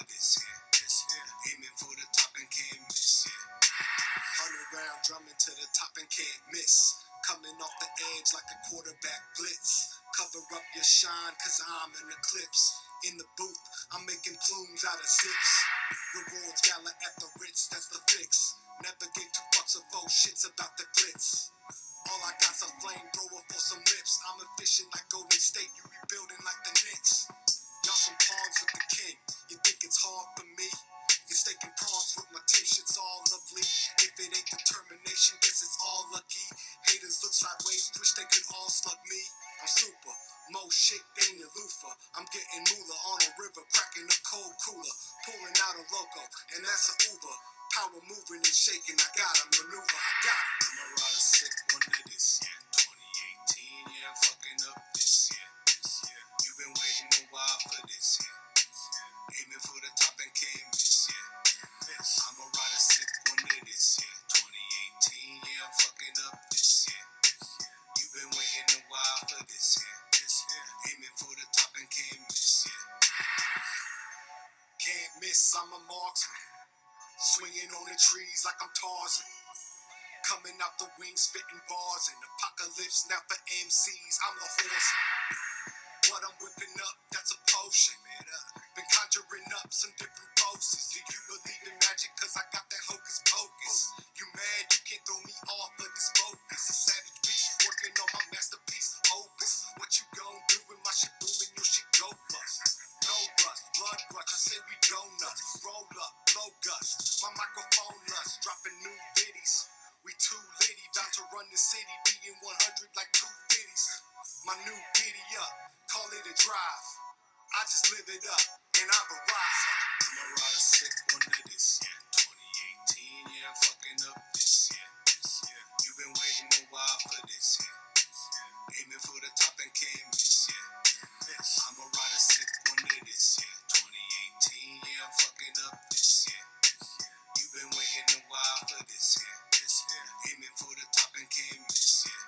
this here. Aiming for the top and can't miss, yeah. 100 round drumming to the top and can't miss. Coming off the edge like a quarterback blitz. Cover up your shine, cause I'm an eclipse. In the booth, I'm making plumes out of zips. Rewards gala at the Ritz, that's the fix. Never gave two fucks or four shits about the glitz. All I got's a flamethrower for some lips. I'm efficient like Golden State, you rebuilding like the Knicks. Y'all some pawns with the king. You think it's hard for me? You're staking prawns with my team, shit's all lovely. If it ain't determination, guess it's all lucky. Haters look sideways, wish they could all slug me. I'm super, more shit than your loofah. I'm getting moolah on a river, cracking a cold cooler. Pulling out a loco, and that's a Uber. Power moving and shaking, I gotta maneuver, I got it. I'm a rider sick one of this, yeah. 2018, yeah, I'm fucking up this, yeah. You've been waiting a while for this, yeah. Aiming for the top and can't miss, yeah. I'm a rider sick one of this, yeah. 2018, yeah, I'm fucking up this, yeah. You've been waiting a while for this, yeah. Aiming for the top and can't miss, yeah. Can't miss, I'm a marksman. Swinging on the trees like I'm Tarzan. Coming out the wings, spitting bars. And apocalypse now for MCs, I'm the horseman. What I'm whipping up, that's a potion. Been conjuring up some different poses. Do you believe in magic? Cause I got that hocus pocus. You mad? You can't throw me off of this focus. A savage beast working on my masterpiece, opus. What you gon' do when my shit booming? Your shit go bust. No rust, blood rush, I say we go nuts. Roll up, blow gust. My microphone lust, dropping new viddies. We too litty, bout to run the city, beating 100 like 250s. My new giddy up, call it a drive. I just live it up, and I've arrived. I'm a rider sick one of this, yeah. 2018, yeah, I'm fucking up this, yeah. You've been waiting a while for this, yeah. Aiming for the top and can't miss, yeah. I'm a rider sick one of this, yeah. 2018, yeah, I'm fucking up this, yeah. You've been waiting a while for this, yeah. Aiming for the top and can't miss, yeah.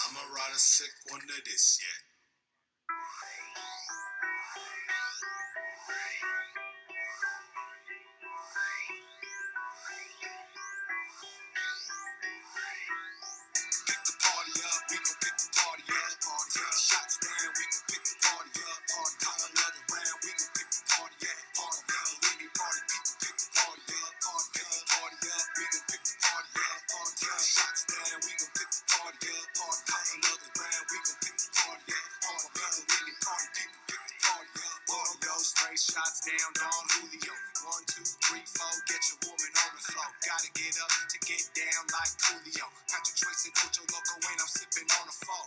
I'm a rider sick one of this, yeah. Pick the party up, we gon' pick the party up. Shots down, we gon' pick the party up. Come another round, we gon' pick the party up. Any party, people pick the party up. Pick the party up, we gon' pick the party up. Shots down, we gon' pick the party up. Come another round, we gon' pick the party up. Any party, people pick the party up. Straight shots down, Don Julio. 1, 2, 3, 4, get your woman on the floor. Gotta get up to get down like Julio. Got you tracing Ocho Loco and I'm sipping on a four.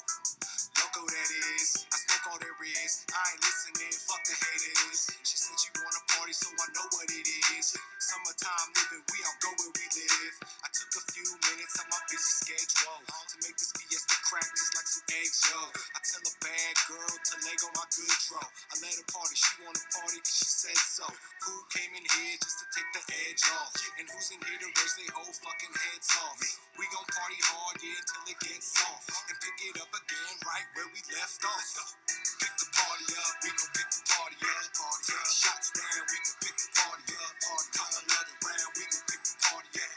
Loco that is, I smoke all there is. I ain't listening, fuck the haters. She said she wanna party, so I know what it is. Summertime living, we don't go where we live. I took a few minutes on my busy schedule to make this fiesta crack just like some eggs, yo. I tell a bad girl to leg on my good draw. I let her party, she wanna party cause she said so. Who came in here just to take the edge off? And who's in here to raise their whole fucking heads off? We gon' party hard, yeah, until it gets soft. And pick it up again right where we left off. Pick the party up, we gon' pick the party up. Shots down, we gon' pick the party up. Come another round, we gon' pick the party up.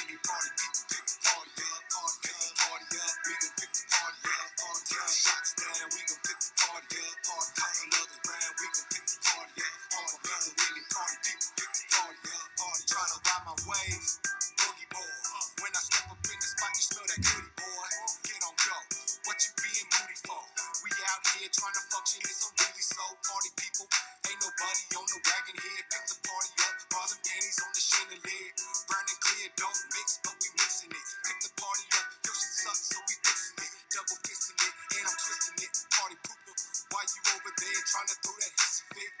Any party, people pick the party up. Pick the party up, we gon' pick the party up. Shots down, we gon' pick the party up. Come another round, we gon' pick the party up. Any party, people pick the party up. Tryna ride my wave, boogie boy. When I step up in the spot, you smell that goodie, boy. Get on go, what you being moody for? We out here trying to function, it's a really soul party, people. Ain't nobody on the wagon here, pick the party up. Bras and panties on the chandelier. Brown and clear, don't mix, but we mixing it. Pick the party up, your shit sucks, so we fixing it. Double kissing it, and I'm twisting it. Party pooper, why you over there trying to throw that hissy fit?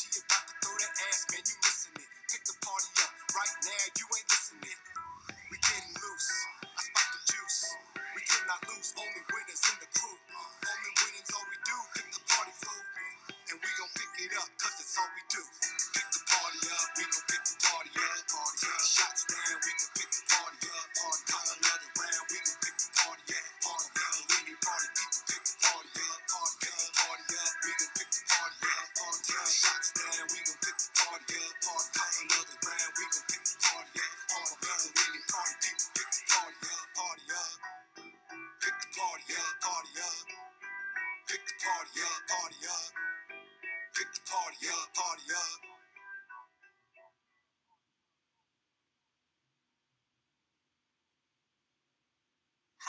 She about to throw that ass, man, you missing it. Pick the party up, right now, you ain't listening. We getting loose, I spot the juice. We cannot lose, only winners in the crew. Only winnings, all we do, pick the party fool. And we gon' pick it up, cause it's all we do. Pick the party up, we gon' pick the party up. Shots down.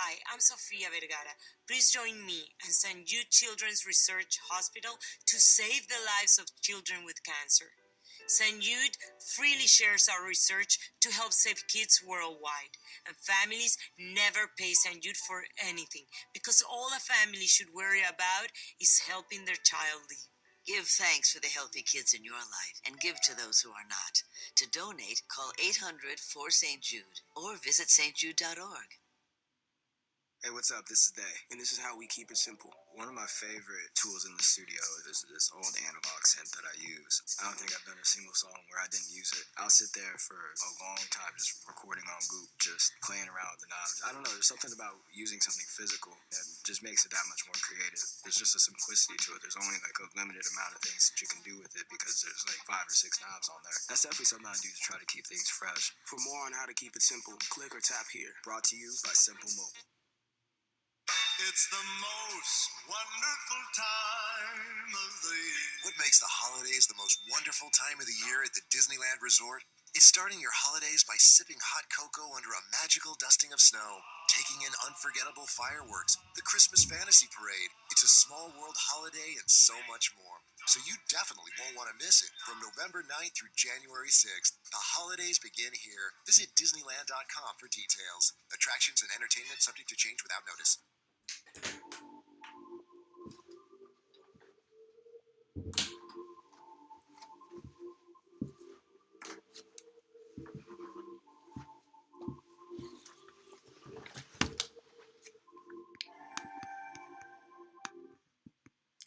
Hi, I'm Sofia Vergara. Please join me and St. Jude Children's Research Hospital to save the lives of children with cancer. St. Jude freely shares our research to help save kids worldwide, and families never pay St. Jude for anything because all a family should worry about is helping their child live. Give thanks for the healthy kids in your life and give to those who are not. To donate, call 800 for St. Jude or visit stjude.org. Hey, what's up? This is Day, and this is how we keep it simple. One of my favorite tools in the studio is this old analog synth that I use. I don't think I've done a single song where I didn't use it. I'll sit there for a long time just recording on loop, just playing around with the knobs. I don't know, there's something about using something physical that just makes it that much more creative. There's just a simplicity to it. There's only like a limited amount of things that you can do with it because there's like 5 or 6 knobs on there. That's definitely something I do to try to keep things fresh. For more on how to keep it simple, click or tap here. Brought to you by Simple Mobile. It's the most wonderful time of the year. What makes the holidays the most wonderful time of the year at the Disneyland Resort? It's starting your holidays by sipping hot cocoa under a magical dusting of snow, taking in unforgettable fireworks, the Christmas Fantasy Parade. It's a small world holiday and so much more. So you definitely won't want to miss it. From November 9th through January 6th, the holidays begin here. Visit Disneyland.com for details. Attractions and entertainment subject to change without notice.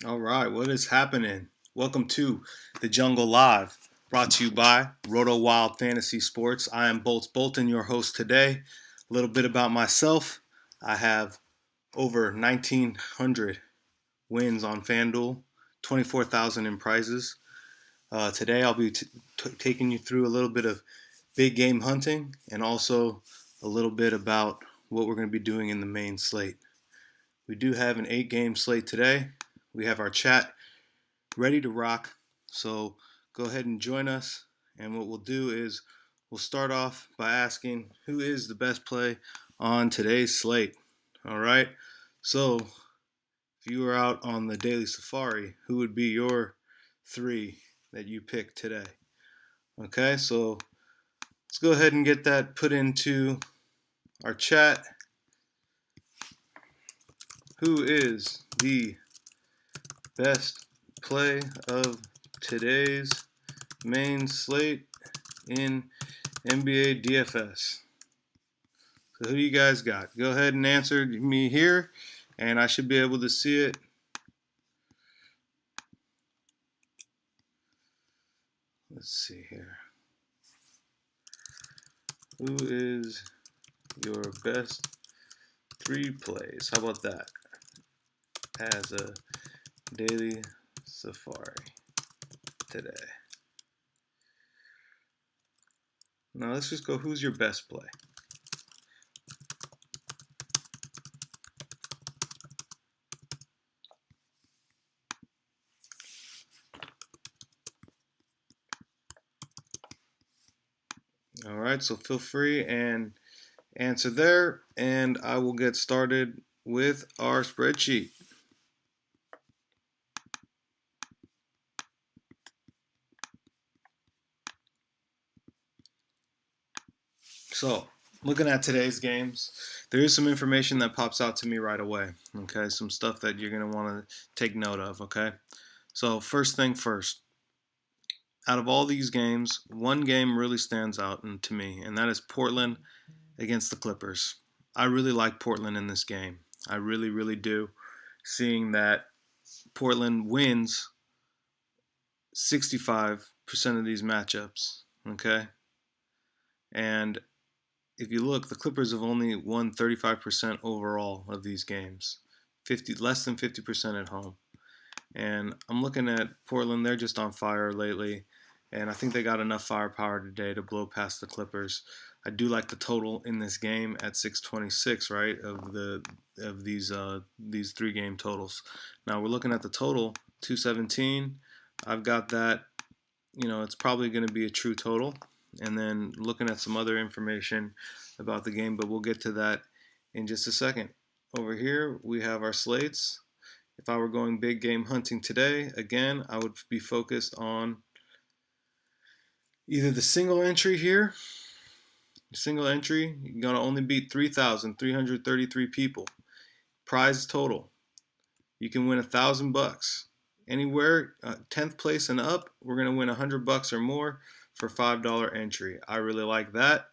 All right, what is happening? Welcome to the Jungle Live, brought to you by RotoWild Fantasy Sports. I am Bolts Bolton, your host today. A little bit about myself. I have over 1,900 wins on FanDuel, 24,000 in prizes. Today I'll be taking you through a little bit of big game hunting and also a little bit about what we're going to be doing in the main slate. We do have an 8-game slate today. We have our chat ready to rock, so go ahead and join us. And what we'll do is we'll start off by asking who is the best play on today's slate. All right, so if you were out on the daily safari, who would be your 3 that you pick today? Okay, so let's go ahead and get that put into our chat. Who is the best play of today's main slate in NBA DFS? So who do you guys got? Go ahead and answer me here, and I should be able to see it. Let's see here. Who is your best 3 plays? How about that? As a daily safari today. Now let's just go, who's your best play? All right, so feel free and answer there, and I will get started with our spreadsheet. So, looking at today's games, there is some information that pops out to me right away. Okay, some stuff that you're going to want to take note of. Okay, so first thing first, out of all these games, one game really stands out to me, and that is Portland against the Clippers. I really like Portland in this game. I really, really do. Seeing that Portland wins 65% of these matchups. Okay, and if you look, the Clippers have only won 35% overall of these games, less than 50% at home. And I'm looking at Portland; they're just on fire lately, and I think they got enough firepower today to blow past the Clippers. I do like the total in this game at 626, right? Of these 3-game totals. Now we're looking at the total 217. I've got that. It's probably going to be a true total. And then looking at some other information about the game, but we'll get to that in just a second. Over here, we have our slates. If I were going big game hunting today, again, I would be focused on either the single entry here. Single entry, you're going to only beat 3,333 people. Prize total, you can win $1,000. Anywhere 10th place and up, we're going to win $100 or more for $5 entry. I really like that.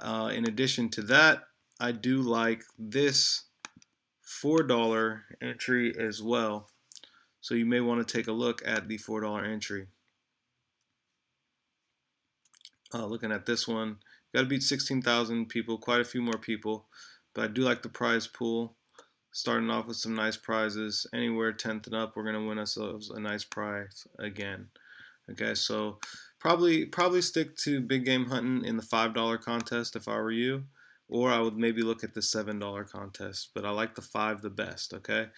In addition to that, I do like this $4 entry as well. So you may want to take a look at the $4 entry. Looking at this one, got to beat 16,000 people, quite a few more people, but I do like the prize pool. Starting off with some nice prizes, anywhere 10th and up, we're gonna win ourselves a nice prize again. Okay, so probably stick to big game hunting in the $5 contest if I were you, or I would maybe look at the $7 contest. But I like the 5 the best. Okay,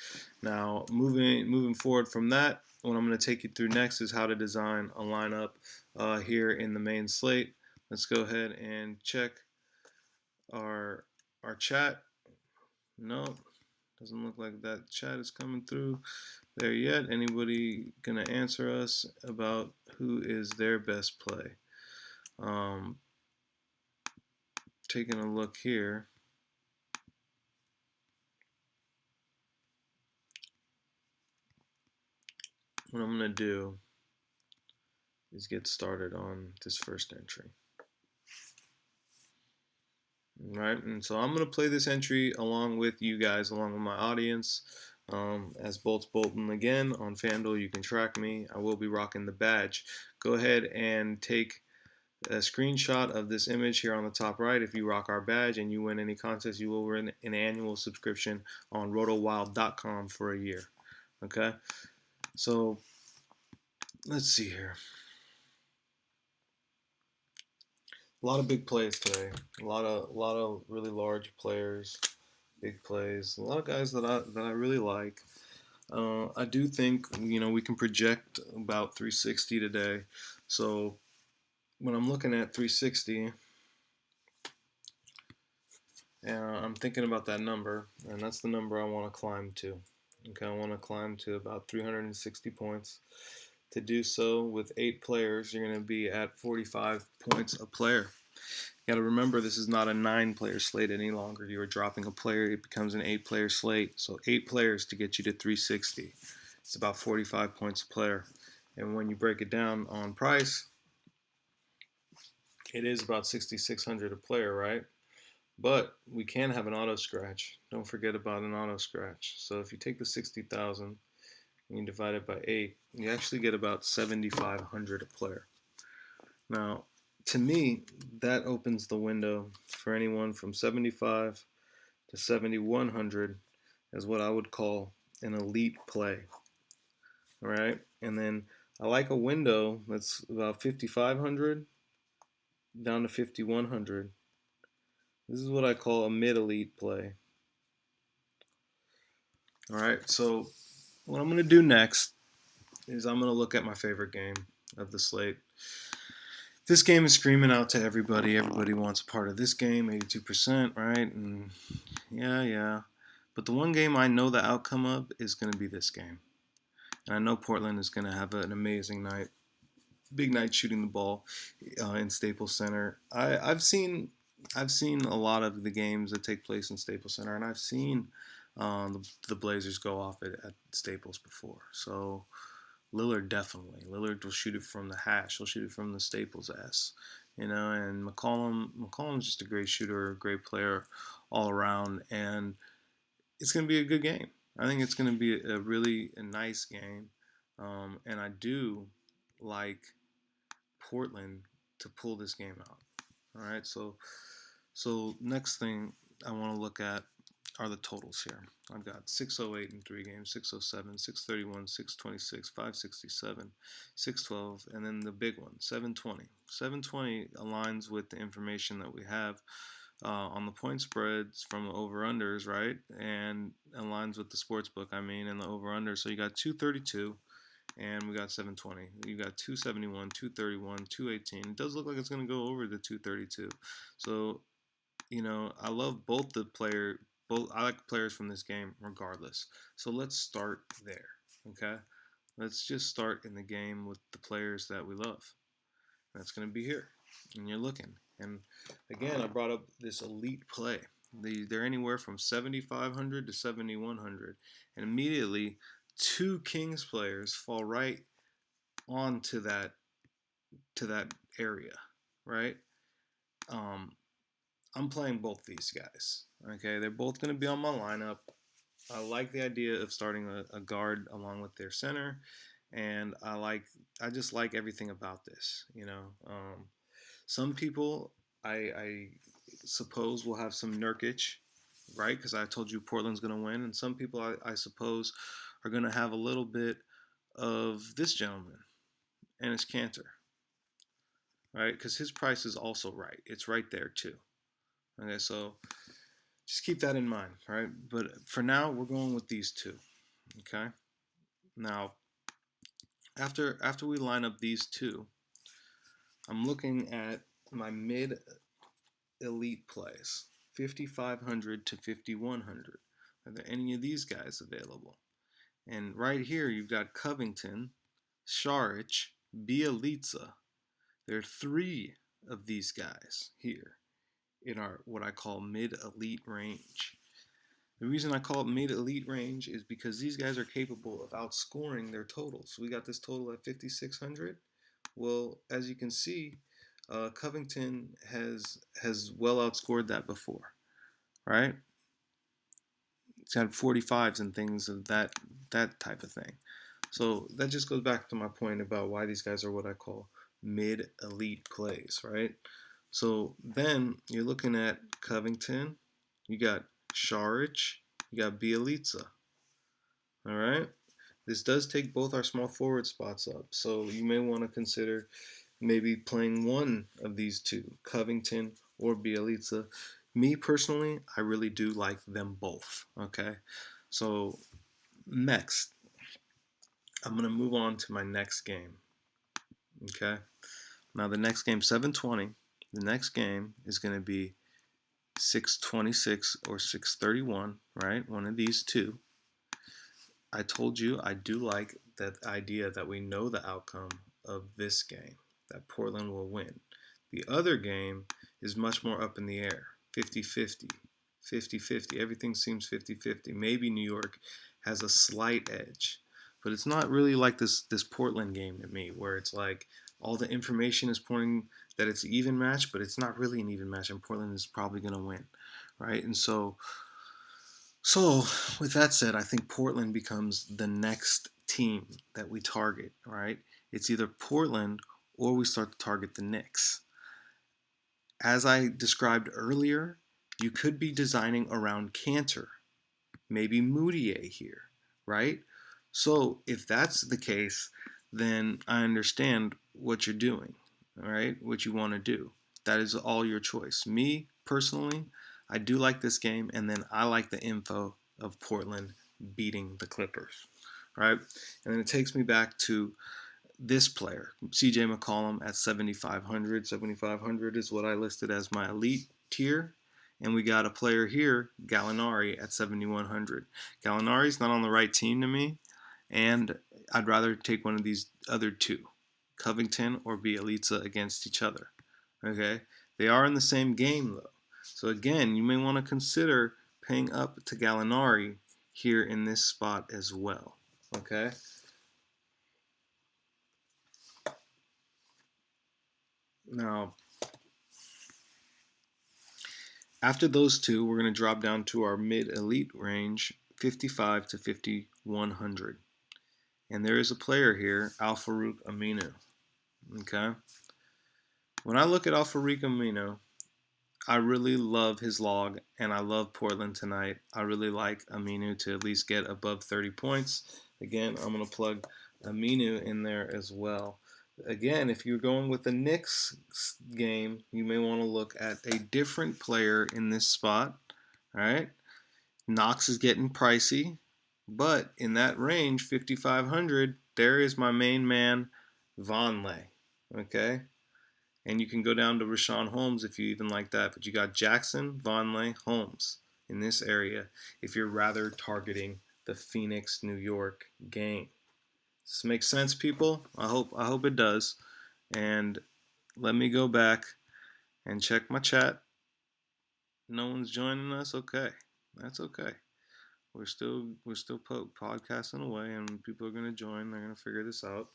now moving forward from that, what I'm going to take you through next is how to design a lineup here in the main slate. Let's go ahead and check our chat. No, doesn't look like that chat is coming through there yet. Anybody gonna answer us about who is their best play? Taking a look here. What I'm gonna do is get started on this first entry. All right, and so I'm gonna play this entry along with you guys, along with my audience. As Bolts Bolton again on FanDuel, you can track me. I will be rocking the badge. Go ahead and take a screenshot of this image here on the top right. If you rock our badge and you win any contest, you will win an annual subscription on RotoWild.com for a year. Okay, so let's see here. A lot of big plays today. A lot of really large players, big plays. A lot of guys that I really like. I do think we can project about 360 today. So when I'm looking at 360, and I'm thinking about that number, and that's the number I want to climb to. Okay, I want to climb to about 360 points. To do so with 8 players, you're going to be at 45 points a player. You got to remember, this is not a 9-player slate any longer. You are dropping a player, it becomes an 8-player slate. So 8 players to get you to 360. It's about 45 points a player. And when you break it down on price, it is about 6,600 a player, right? But we can have an auto scratch. Don't forget about an auto scratch. So if you take the 60,000 and you divide it by 8, you actually get about 7,500 a player. Now, to me, that opens the window for anyone from 75 to 7,100 as what I would call an elite play. All right, and then I like a window that's about 5,500 down to 5,100. This is what I call a mid-elite play. All right, so what I'm going to do next is I'm going to look at my favorite game of the slate. This game is screaming out to everybody. Everybody wants a part of this game, 82%, right? And yeah. But the one game I know the outcome of is going to be this game. And I know Portland is going to have an amazing night. Big night shooting the ball in Staples Center. I've seen a lot of the games that take place in Staples Center, and I've seen the Blazers go off at Staples before. So Lillard definitely. Lillard will shoot it from the hash. He'll shoot it from the Staples S. And McCollum's just a great shooter, a great player all around, and it's going to be a good game. I think it's going to be a really nice game, and I do like Portland to pull this game out. All right, so next thing I want to look at are the totals here. I've got 608 in 3 games, 607, 631, 626, 567, 612, and then the big one, 720. 720 aligns with the information that we have on the point spreads from the over-unders, right? And aligns with the sports book, and the over-under. So you got 232, and we got 720. You got 271, 231, 218. It does look like it's going to go over the 232. So, I love both the I like players from this game regardless. So let's start there. Okay, let's just start in the game with the players that we love. That's going to be here, and you're looking. And again, I brought up this elite play. They're anywhere from 7,500 to 7,100, and immediately 2 Kings players fall right onto that area, right? I'm playing both these guys. Okay, they're both going to be on my lineup. I like the idea of starting a guard along with their center, and I just like everything about this. Some people I suppose will have some Nurkic, right? Because I told you Portland's going to win, and some people I suppose are going to have a little bit of this gentleman, and it's Cantor, right? Because his price is also right. It's right there too. Okay, so just keep that in mind, right? But for now, we're going with these two. Okay. Now, after we line up these two, I'm looking at my mid elite plays, 5,500 to 5,100. Are there any of these guys available? And right here, you've got Covington, Saric, Bielitsa. There are 3 of these guys here in our what I call mid elite range. The reason I call it mid elite range is because these guys are capable of outscoring their totals. We got this total at 5,600. Well, as you can see, Covington has well outscored that before, right? He's had 45s and things of that type of thing. So that just goes back to my point about why these guys are what I call mid elite plays, right? So then you're looking at Covington, you got Saric, you got Bielitsa. All right. This does take both our small forward spots up, so you may want to consider maybe playing one of these two, Covington or Bielitsa. Me personally, I really do like them both. Okay. So next, I'm gonna move on to my next game. Okay. Now the next game, 720. The next game is gonna be 626 or 631, right? One of these two. I told you I do like that idea that we know the outcome of this game, that Portland will win. The other game is much more up in the air, 50-50, 50-50. Everything seems 50-50. Maybe New York has a slight edge, but it's not really like this Portland game to me, where it's like all the information is pointing that it's an even match, but it's not really an even match, and Portland is probably going to win, right? And so with that said, I think Portland becomes the next team that we target, right? It's either Portland or we start to target the Knicks. As I described earlier, you could be designing around Cantor, maybe Moutier here, right? So if that's the case, then I understand what you're doing, all right? What you want to do. That is all your choice. Me, personally, I do like this game, and then I like the info of Portland beating the Clippers, right? And then it takes me back to this player, CJ McCollum at 7,500. 7,500 is what I listed as my elite tier. And we got a player here, Gallinari, at 7,100. Gallinari's not on the right team to me, and I'd rather take one of these other two, Covington or Bielitsa, against each other. Okay? They are in the same game, though. So again, you may want to consider paying up to Gallinari here in this spot as well. Okay? Now, after those two, we're going to drop down to our mid-elite range, 55 to 5,100. And there is a player here, Al-Farouq Aminu. Okay? When I look at Al-Farouq Aminu, I really love his log, and I love Portland tonight. I really like Aminu to at least get above 30 points. Again, I'm going to plug Aminu in there as well. Again, if you're going with the Knicks game, you may want to look at a different player in this spot. All right? Knox is getting pricey, but in that range, 5,500, there is my main man, Vonleh. Okay? And you can go down to Rashawn Holmes if you even like that. But you got Jackson, Vonleh, Holmes in this area if you're rather targeting the Phoenix, New York game. Does this make sense, people? I hope it does. And let me go back and check my chat. No one's joining us. Okay, that's okay. We're still podcasting away, and people are going to join. They're going to figure this out.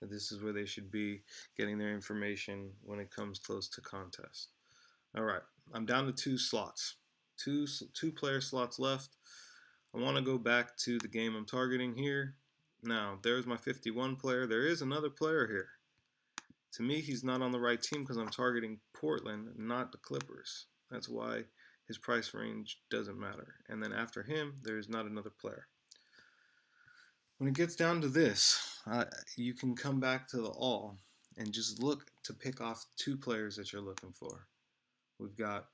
That this is where they should be getting their information when it comes close to contest. All right, I'm down to 2 slots, two player slots left. I want to go back to the game I'm targeting here. Now, there's my 51 player. There is another player here. To me, he's not on the right team because I'm targeting Portland, not the Clippers. That's why his price range doesn't matter. And then after him, there's not another player. When it gets down to this, you can come back to the all and just look to pick off 2 players that you're looking for. We've got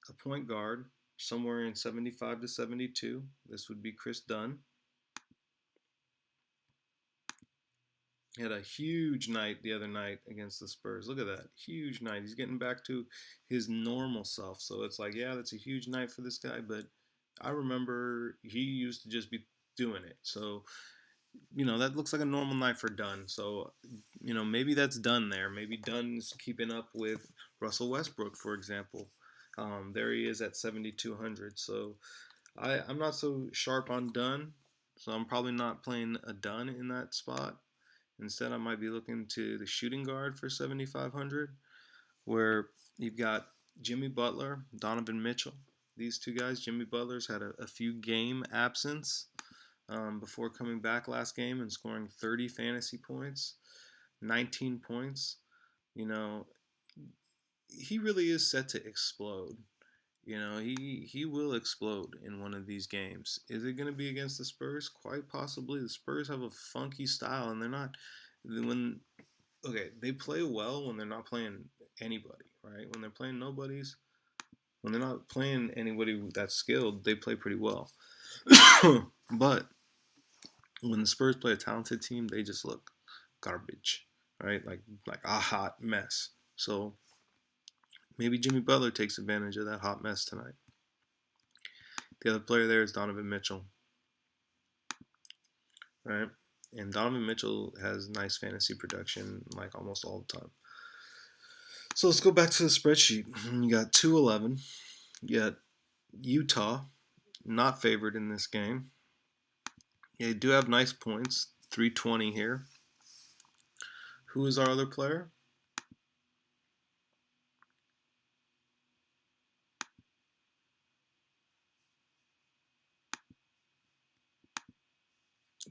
a point guard somewhere in 75 to 72. This would be Chris Dunn. He had a huge night the other night against the Spurs. Look at that. Huge night. He's getting back to his normal self. So it's like, yeah, that's a huge night for this guy. But I remember he used to just be doing it. So, that looks like a normal night for Dunn. So, maybe that's Dunn there. Maybe Dunn's keeping up with Russell Westbrook, for example. There he is at 7,200. So I'm not so sharp on Dunn. So I'm probably not playing a Dunn in that spot. Instead, I might be looking to the shooting guard for 7,500, where you've got Jimmy Butler, Donovan Mitchell. These 2 guys, Jimmy Butler's had a few game absence before coming back last game and scoring 30 fantasy points, 19 points. He really is set to explode. He will explode in one of these games. Is it going to be against the Spurs? Quite possibly. The Spurs have a funky style, and they're not they play well when they're not playing anybody, right? When they're playing nobodies, when they're not playing anybody that's skilled, they play pretty well. But when the Spurs play a talented team, they just look garbage, right? Like a hot mess. So maybe Jimmy Butler takes advantage of that hot mess tonight. The other player there is Donovan Mitchell, right? And Donovan Mitchell has nice fantasy production like almost all the time. So let's go back to the spreadsheet. You got 211. You got Utah, not favored in this game. They do have nice points, 320 here. Who is our other player?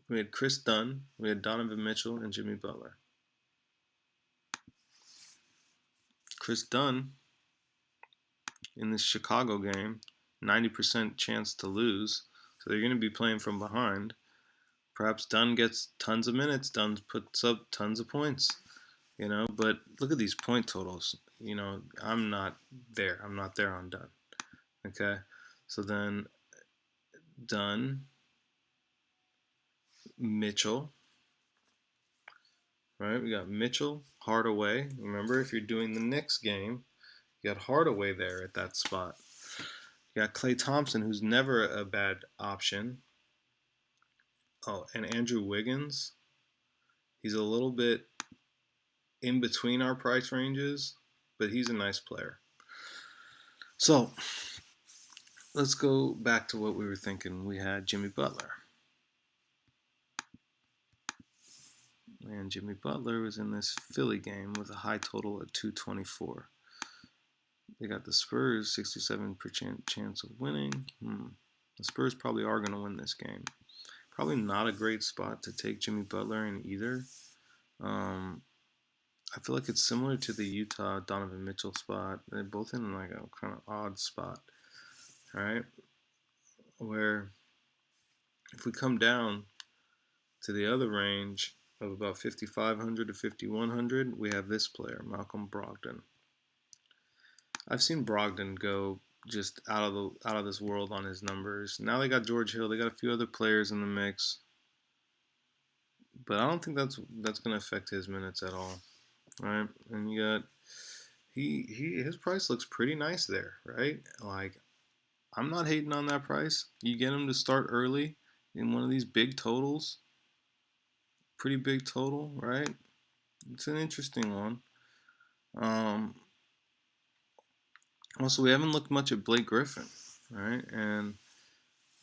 We had Chris Dunn, we had Donovan Mitchell, and Jimmy Butler. Chris Dunn, in this Chicago game, 90% chance to lose, so they're going to be playing from behind. Perhaps Dunn gets tons of minutes, Dunn puts up tons of points, but look at these point totals. I'm not there. I'm not there on Dunn. Okay, so then Dunn, Mitchell, right? We got Mitchell, Hardaway. Remember, if you're doing the Knicks game, you got Hardaway there at that spot. You got Klay Thompson, who's never a bad option. Oh, and Andrew Wiggins. He's a little bit in between our price ranges, but he's a nice player. So let's go back to what we were thinking. We had Jimmy Butler. And Jimmy Butler was in this Philly game with a high total at 224. They got the Spurs, 67% chance of winning. The Spurs probably are going to win this game. Probably not a great spot to take Jimmy Butler in either. I feel like it's similar to the Utah Donovan Mitchell spot. They're both in like a kind of odd spot, all right? Where if we come down to the other range of about 5,500 to 5,100, we have this player, Malcolm Brogdon. I've seen Brogdon go just out of this world on his numbers. Now they got George Hill. They got a few other players in the mix, but I don't think that's going to affect his minutes at all. All right, and you got his price looks pretty nice there, right? Like I'm not hating on that price. You get him to start early in one of these big totals, pretty big total, right? It's an interesting one. Also, we haven't looked much at Blake Griffin, right? And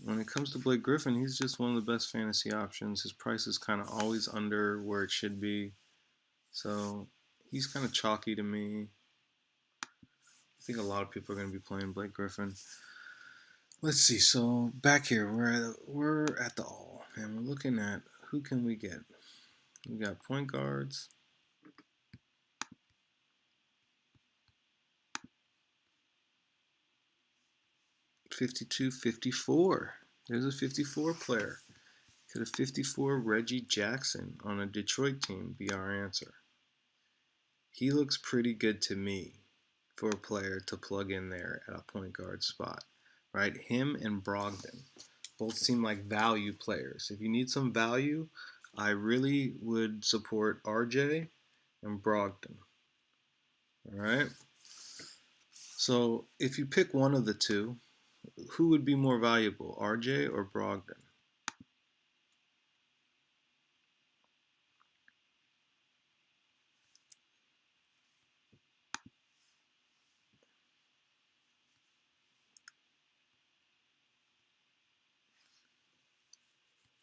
when it comes to Blake Griffin, he's just one of the best fantasy options. His price is kind of always under where it should be. So he's kind of chalky to me. I think a lot of people are going to be playing Blake Griffin. Let's see. So back here, we're at the all, and we're looking at who can we get. We got point guards. $52, $54. There's a 54 player. Could a 54 Reggie Jackson on a Detroit team be our answer? He looks pretty good to me for a player to plug in there at a point guard spot, right? Him and Brogdon both seem like value players. If you need some value, I really would support RJ and Brogdon. All right. So if you pick one of the two, who would be more valuable, RJ or Brogdon?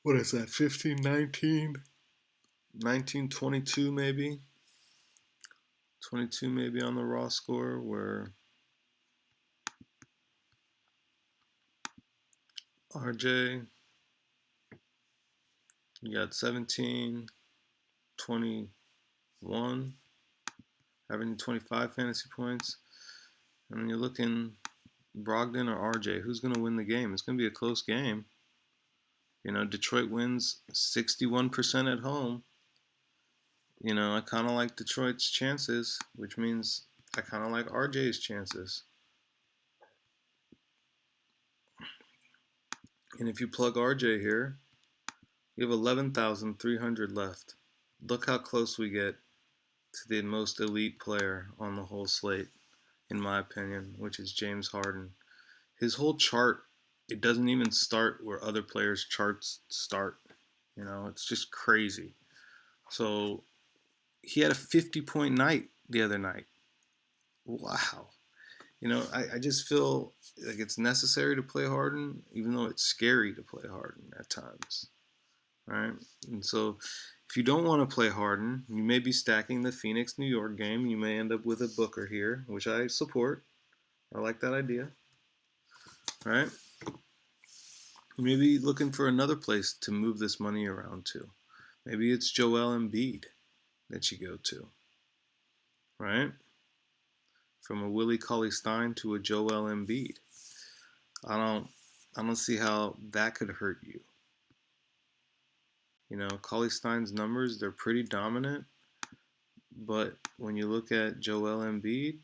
What is that? 15, 19, 19, 22 maybe? 22 maybe on the raw score, where RJ, you got 17, 21, having 25 fantasy points. And then you're looking Brogdon or RJ. Who's going to win the game? It's going to be a close game. You know, Detroit wins 61% at home. You know, I kind of like Detroit's chances, which means I kind of like RJ's chances. And if you plug RJ here, you have 11,300 left. Look how close we get to the most elite player on the whole slate, in my opinion, which is James Harden. His whole chart, it doesn't even start where other players' charts start. You know, it's just crazy. So he had a 50-point night the other night. Wow. You know, I just feel like it's necessary to play Harden, even though it's scary to play Harden at times. Right? And so if you don't want to play Harden, you may be stacking the Phoenix New York game. You may end up with a Booker here, which I support. I like that idea. Right? Maybe looking for another place to move this money around to. Maybe it's Joel Embiid that you go to. Right? From a Willie Cauley-Stein to a Joel Embiid. I don't see how that could hurt you. You know, Cauley-Stein's numbers, they're pretty dominant. But when you look at Joel Embiid's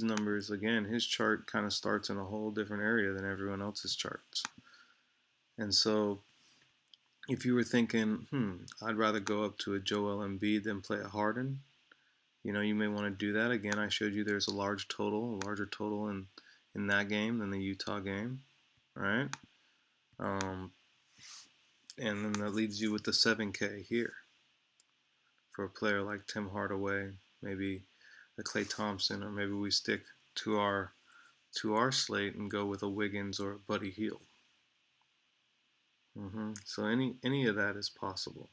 numbers, again, his chart kind of starts in a whole different area than everyone else's charts. And so if you were thinking, I'd rather go up to a Joel Embiid than play a Harden, you know, you may want to do that. Again, I showed you there's a larger total in that game than the Utah game, right? And then that leaves you with the 7K here for a player like Tim Hardaway, maybe a Klay Thompson, or maybe we stick to our slate and go with a Wiggins or a Buddy Hield. So any of that is possible,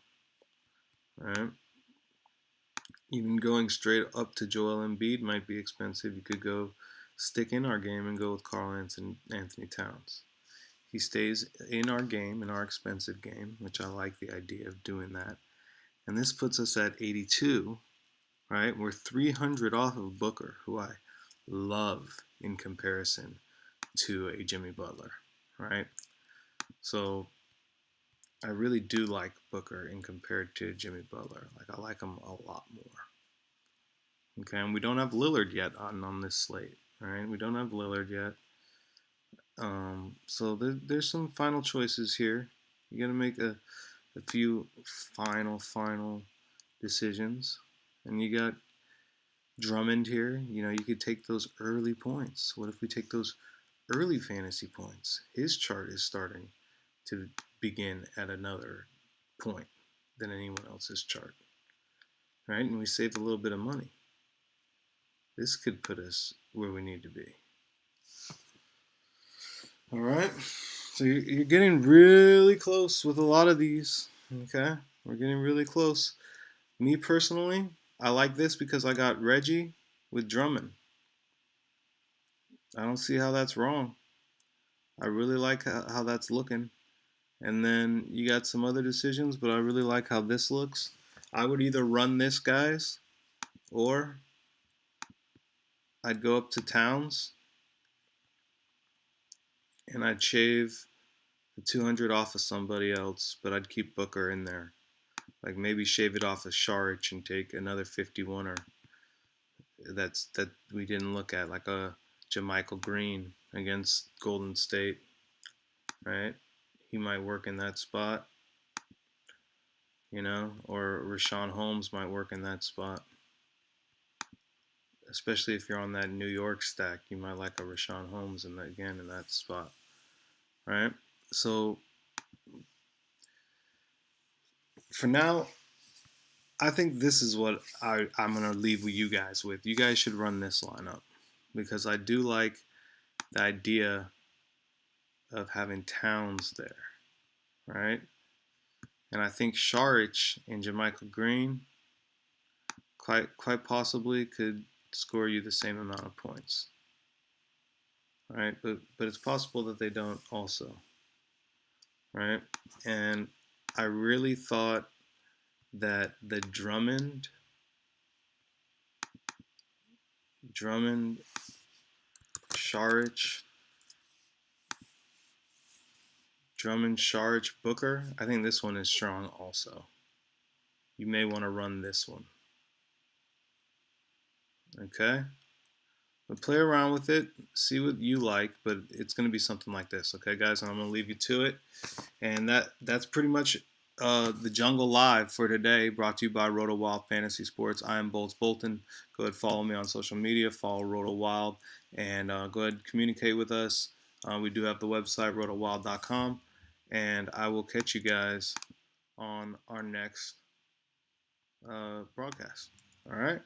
right? Even going straight up to Joel Embiid might be expensive. You could go stick in our game and go with Karl-Anthony Towns. He stays in our game, in our expensive game, which I like the idea of doing that. And this puts us at 82, right? We're 300 off of Booker, who I love in comparison to a Jimmy Butler, right? So I really do like Booker in compared to Jimmy Butler. Like, I like him a lot more. Okay, and we don't have Lillard yet on this slate, all right? We don't have Lillard yet. So there's some final choices here. You got to make a few final decisions, and you got Drummond here, you could take those early points. What if we take those early fantasy points? His chart is starting to begin at another point than anyone else's chart, right? And we saved a little bit of money. This could put us where we need to be. All right, so you're getting really close with a lot of these. Okay, we're getting really close. Me personally, I like this because I got Reggie with Drummond. I don't see how that's wrong. I really like how that's looking. And then you got some other decisions, but I really like how this looks. I would either run this, guys, or I'd go up to Towns and I'd shave the 200 off of somebody else, but I'd keep Booker in there. Like maybe shave it off of Sharich and take another 51er that we didn't look at, like a Jermichael Green against Golden State, right? He might work in that spot, or Rashawn Holmes might work in that spot. Especially if you're on that New York stack, you might like a Rashawn Holmes in that spot, right? So for now, I think this is what I'm going to leave you guys with. You guys should run this lineup because I do like the idea of having Towns there, right? And I think Sharich and Jermichael Green quite possibly could score you the same amount of points, right? But it's possible that they don't also, right? And I really thought that the Drummond, Sharich, Booker, I think this one is strong also. You may want to run this one. Okay? But play around with it, see what you like, but it's going to be something like this. Okay, guys? And I'm going to leave you to it. And that's pretty much the Jungle Live for today, brought to you by RotoWild Fantasy Sports. I am Bolts Bolton. Go ahead, follow me on social media, follow RotoWild, and go ahead and communicate with us. We do have the website, rotowild.com, and I will catch you guys on our next broadcast. All right?